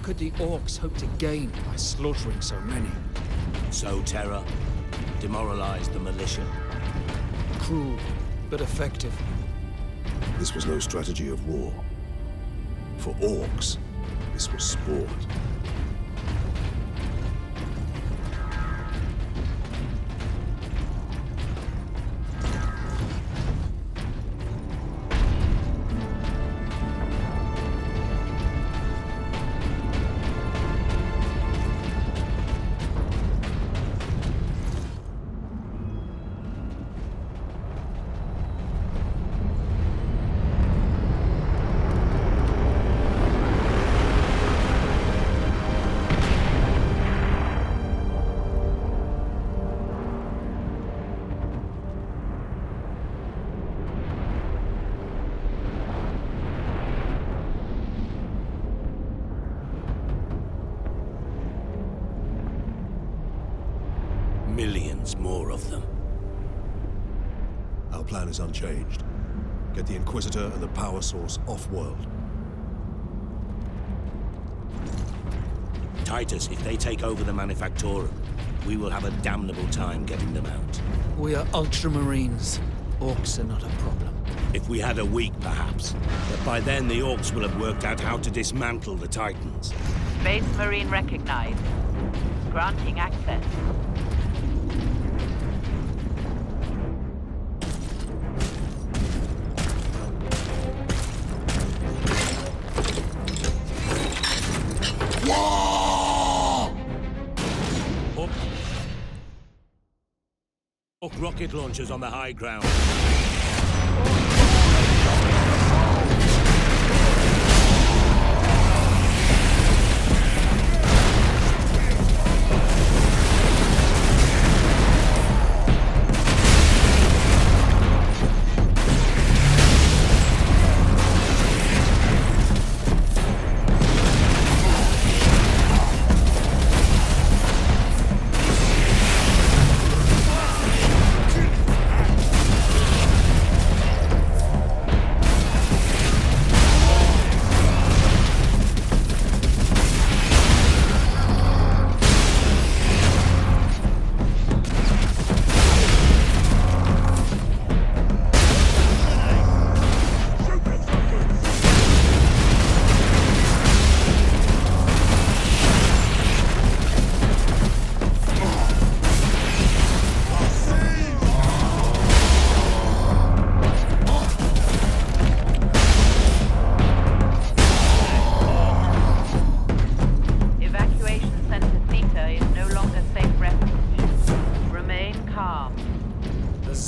could the orcs hope to gain by slaughtering so many? Sow terror, demoralize the militia. Cruel, but effective. This was no strategy of war. For orcs, this was sport. Millions more of them. Our plan is unchanged. Get the Inquisitor and the power source off-world. Titus, if they take over the Manufactorum, we will have a damnable time getting them out. We are Ultramarines. Orcs are not a problem. If we had a week, perhaps. But by then, the orcs will have worked out how to dismantle the Titans. Space Marine recognized. Granting access. Orc rocket launchers on the high ground.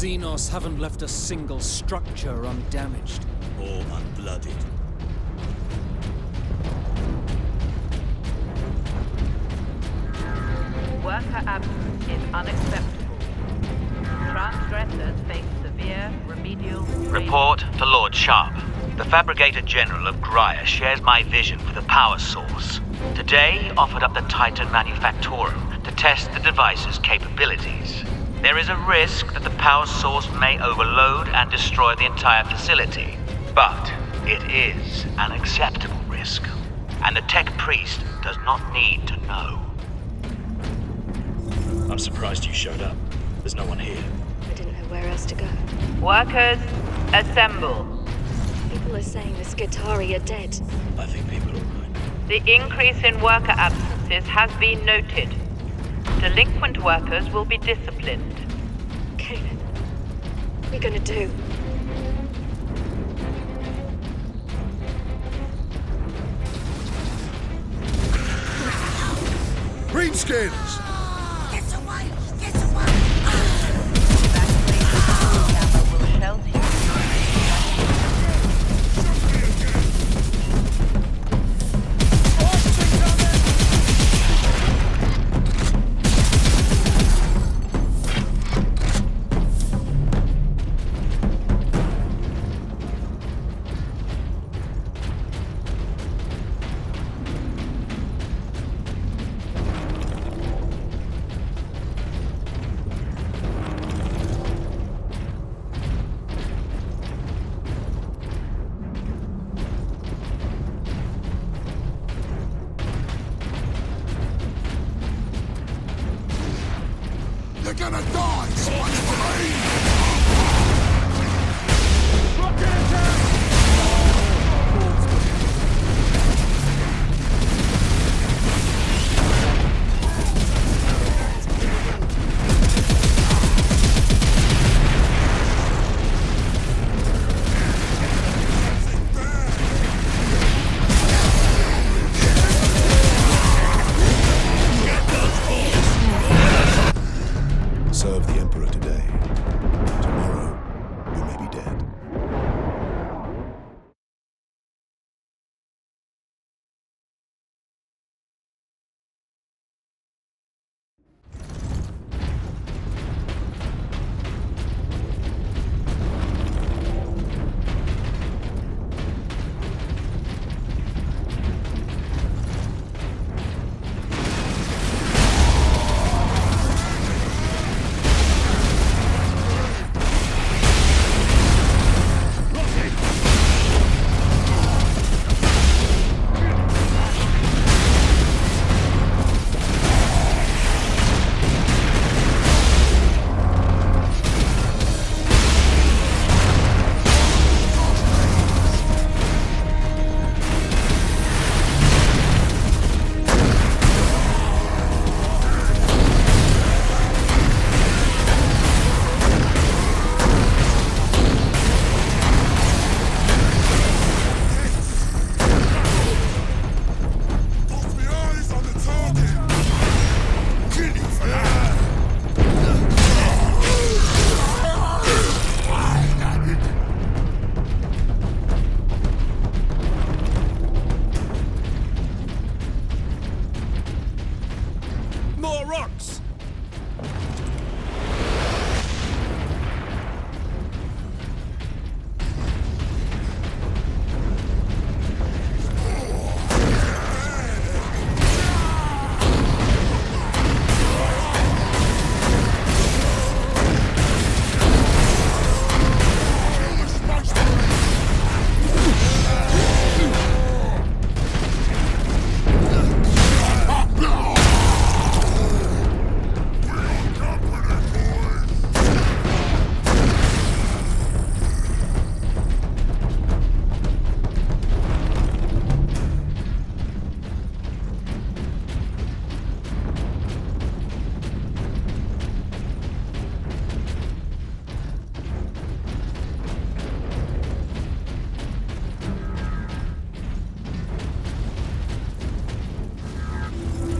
Xenos haven't left a single structure undamaged. Or unblooded. Worker absence is unacceptable. Transgressors face severe remedial training. Report to Lord Sharp. The Fabricator General of Graia shares my vision for the power source. Today, he offered up the Titan Manufactorum to test the device's capabilities. There is a risk that the power source may overload and destroy the entire facility. But it is an acceptable risk. And the Tech Priest does not need to know. I'm surprised you showed up. There's no one here. I didn't know where else to go. Workers, assemble. People are saying the Skitarii are dead. I think people are right. The increase in worker absences has been noted. Delinquent workers will be disciplined. Kanan, what are we gonna do? Greenskins! Get away! Get away! Evacuation will shelter you.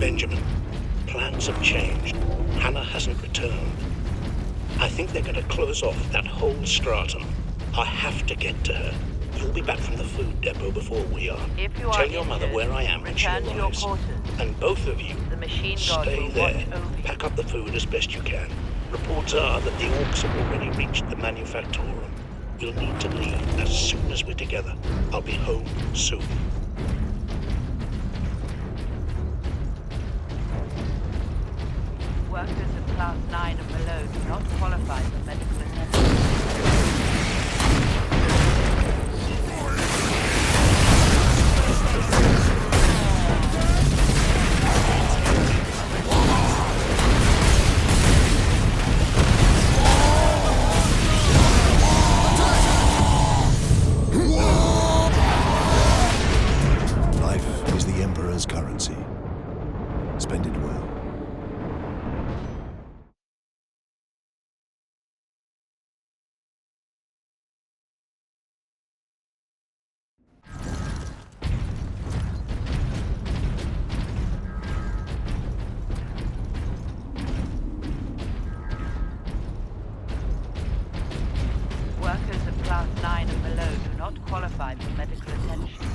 Benjamin, plans have changed. Hannah hasn't returned. I think they're going to close off that whole stratum. I have to get to her. You'll be back from the food depot before we are. If you are Tell your mother injured, where I am when she return to your arrives. quarters. And both of you, The machine god stay will there. watch over you. Pack up the food as best you can. Reports are that the orcs have already reached the manufactorum. We'll need to leave as soon as we're together. I'll be home soon. Workers of Class 9 and below do not qualify for medical attention. Life is the Emperor's currency. Spend it well. Workers of Class 9 and below do not qualify for medical attention.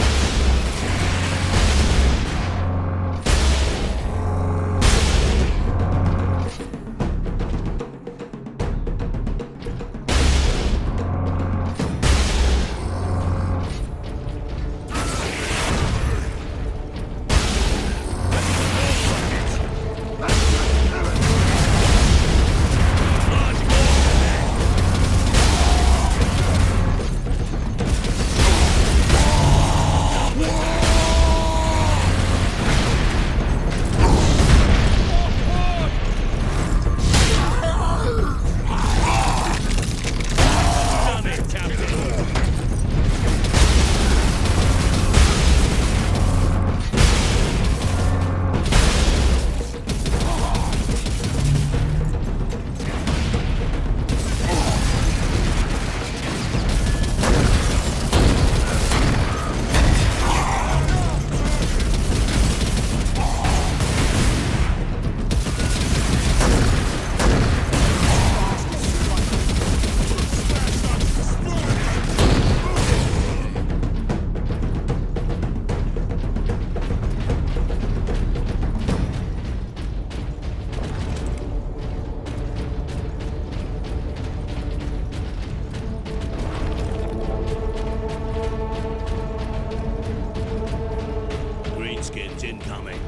Greenskins incoming.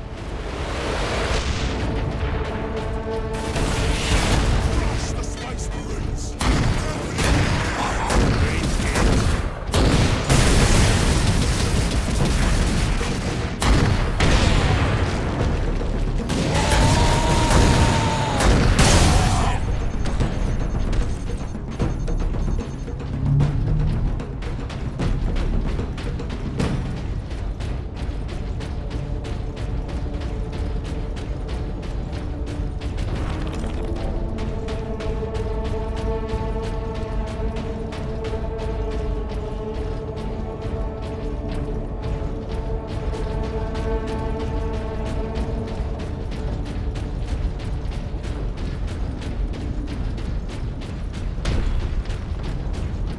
The Spice Marines!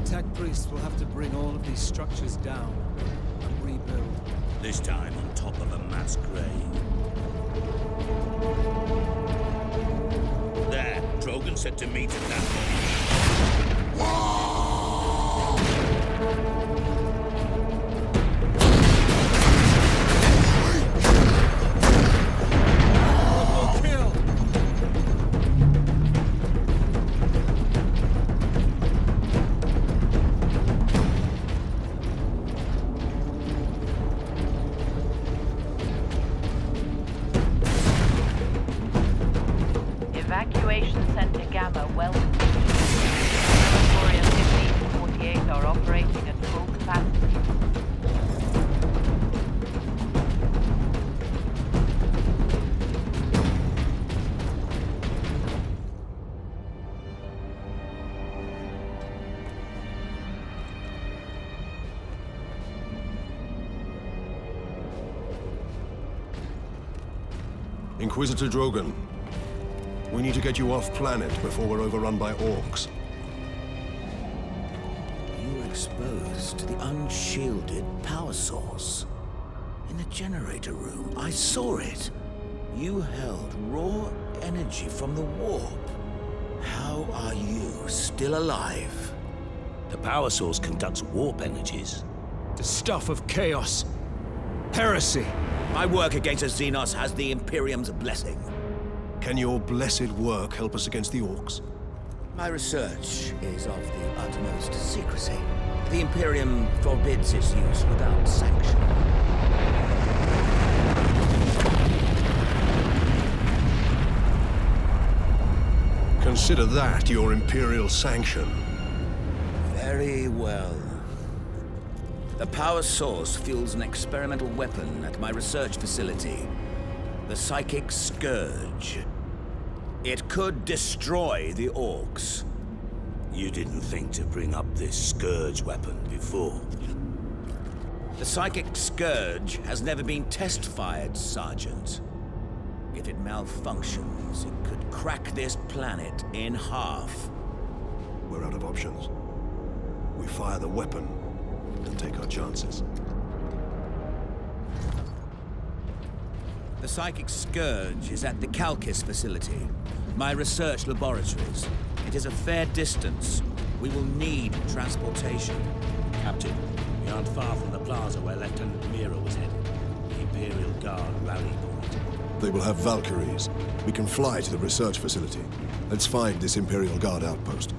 Tech priests will have to bring all of these structures down and rebuild. This time on top of a mass grave. There, Drogon said to meet at that point. Kill! Evacuation Center Gamma well. Inquisitor Drogon, we need to get you off planet before we're overrun by orcs. You were exposed to the unshielded power source. In the generator room, I saw it. You held raw energy from the warp. How are you still alive? The power source conducts warp energies. The stuff of chaos. Heresy. My work against the Xenos has the Imperium's blessing. Can your blessed work help us against the orcs? My research is of the utmost secrecy. The Imperium forbids its use without sanction. Consider that your Imperial sanction. Very well. The power source fuels an experimental weapon at my research facility. The Psychic Scourge. It could destroy the orcs. You didn't think to bring up this Scourge weapon before. The Psychic Scourge has never been test-fired, Sergeant. If it malfunctions, it could crack this planet in half. We're out of options. We fire the weapon and take our chances. The Psychic Scourge is at the Calcis facility, my research laboratories. It is a fair distance. We will need transportation. Captain, we aren't far from the plaza where Lieutenant Mira was headed. The Imperial Guard rally point. They will have Valkyries. We can fly to the research facility. Let's find this Imperial Guard outpost.